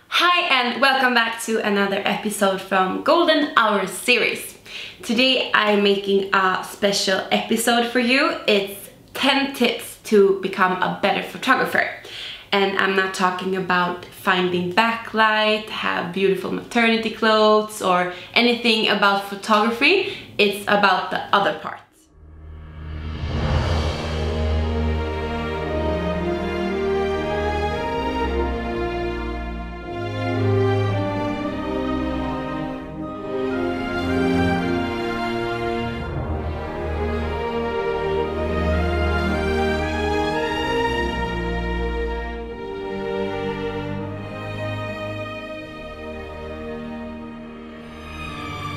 Hi and welcome back to another episode from Golden Hour series. Today I'm making a special episode for you. It's 10 tips to become a better photographer. And I'm not talking about finding backlight, have beautiful maternity clothes or anything about photography. It's about the other part.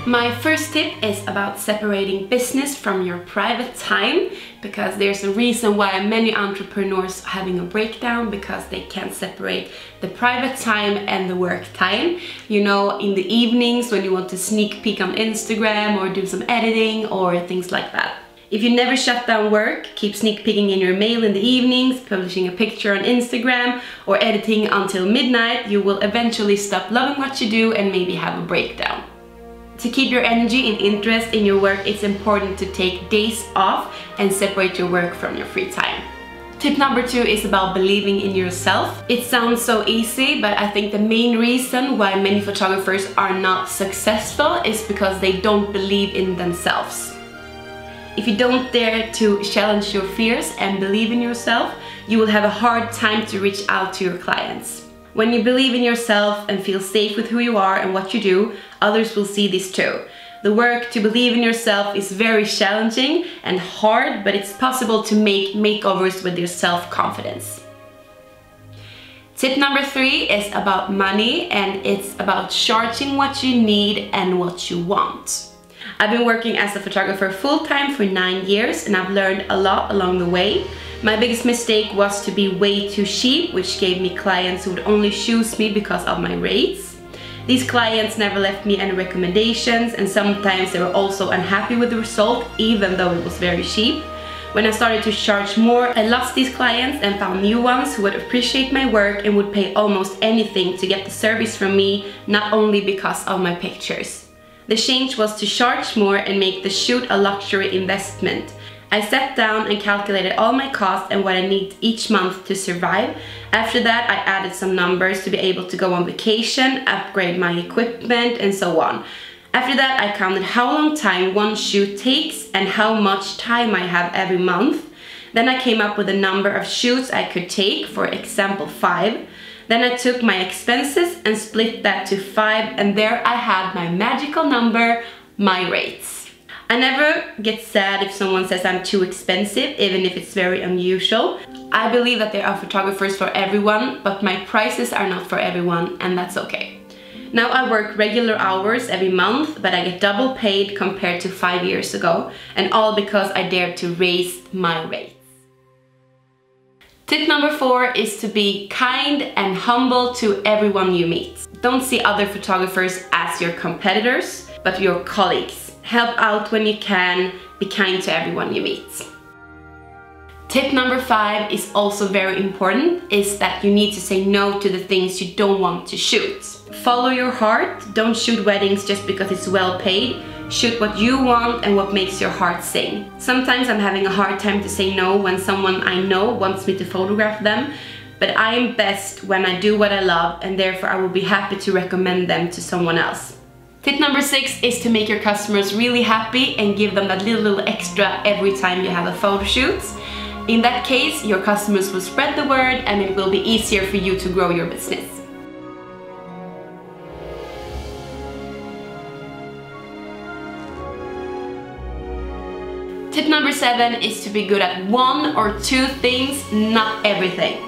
My first tip is about separating business from your private time, because there's a reason why many entrepreneurs are having a breakdown, because they can't separate the private time and the work time. You know, in the evenings when you want to sneak peek on Instagram or do some editing or things like that. If you never shut down work, keep sneak peeking in your mail in the evenings, publishing a picture on Instagram or editing until midnight, you will eventually stop loving what you do and maybe have a breakdown. To keep your energy and interest in your work, it's important to take days off and separate your work from your free time. Tip number 2 is about believing in yourself. It sounds so easy, but I think the main reason why many photographers are not successful is because they don't believe in themselves. If you don't dare to challenge your fears and believe in yourself, you will have a hard time to reach out to your clients. When you believe in yourself and feel safe with who you are and what you do, others will see this too. The work to believe in yourself is very challenging and hard, but it's possible to make makeovers with your self-confidence. Tip number 3 is about money, and it's about charging what you need and what you want. I've been working as a photographer full-time for 9 years, and I've learned a lot along the way. My biggest mistake was to be way too cheap, which gave me clients who would only choose me because of my rates. These clients never left me any recommendations, and sometimes they were also unhappy with the result, even though it was very cheap. When I started to charge more, I lost these clients and found new ones who would appreciate my work and would pay almost anything to get the service from me, not only because of my pictures. The change was to charge more and make the shoot a luxury investment. I sat down and calculated all my costs and what I need each month to survive. After that, I added some numbers to be able to go on vacation, upgrade my equipment, and so on. After that, I counted how long time one shoot takes and how much time I have every month. Then I came up with a number of shoots I could take, for example 5. Then I took my expenses and split that to 5, and there I had my magical number, my rates. I never get sad if someone says I'm too expensive, even if it's very unusual. I believe that there are photographers for everyone, but my prices are not for everyone, and that's okay. Now I work regular hours every month, but I get double paid compared to 5 years ago, and all because I dared to raise my rates. Tip number 4 is to be kind and humble to everyone you meet. Don't see other photographers as your competitors, but your colleagues. Help out when you can, be kind to everyone you meet. Tip number 5 is also very important, is that you need to say no to the things you don't want to shoot. Follow your heart, don't shoot weddings just because it's well paid. Shoot what you want and what makes your heart sing. Sometimes I'm having a hard time to say no when someone I know wants me to photograph them, but I am best when I do what I love, and therefore I will be happy to recommend them to someone else. Tip number 6 is to make your customers really happy and give them that little extra every time you have a photo shoot. In that case, your customers will spread the word and it will be easier for you to grow your business. Tip number 7 is to be good at 1 or 2 things, not everything.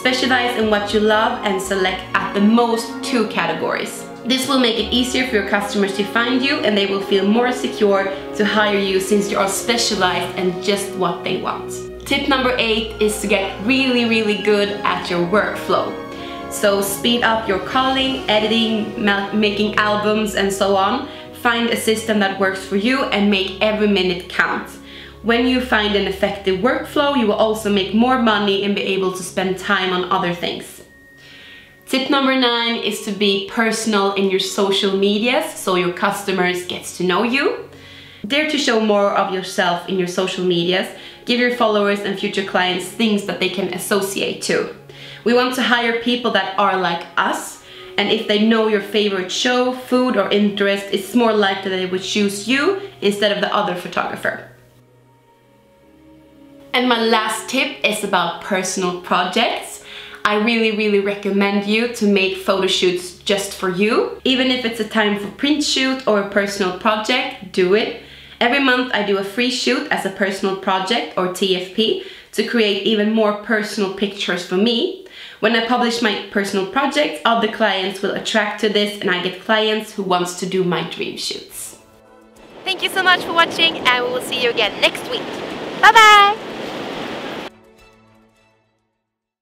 Specialize in what you love and select at the most 2 categories. This will make it easier for your customers to find you, and they will feel more secure to hire you since you are specialized and just what they want. Tip number 8 is to get really good at your workflow. So speed up your calling, editing, making albums, and so on. Find a system that works for you and make every minute count. When you find an effective workflow, you will also make more money and be able to spend time on other things. Tip number 9 is to be personal in your social medias so your customers get to know you. Dare to show more of yourself in your social medias. Give your followers and future clients things that they can associate to. We want to hire people that are like us, and if they know your favorite show, food or interest, it's more likely that they would choose you instead of the other photographer. And my last tip is about personal projects. I really recommend you to make photo shoots just for you. Even if it's a time for print shoot or a personal project, do it. Every month I do a free shoot as a personal project or TFP to create even more personal pictures for me. When I publish my personal projects, other clients will attract to this and I get clients who wants to do my dream shoots. Thank you so much for watching, and we will see you again next week. Bye bye!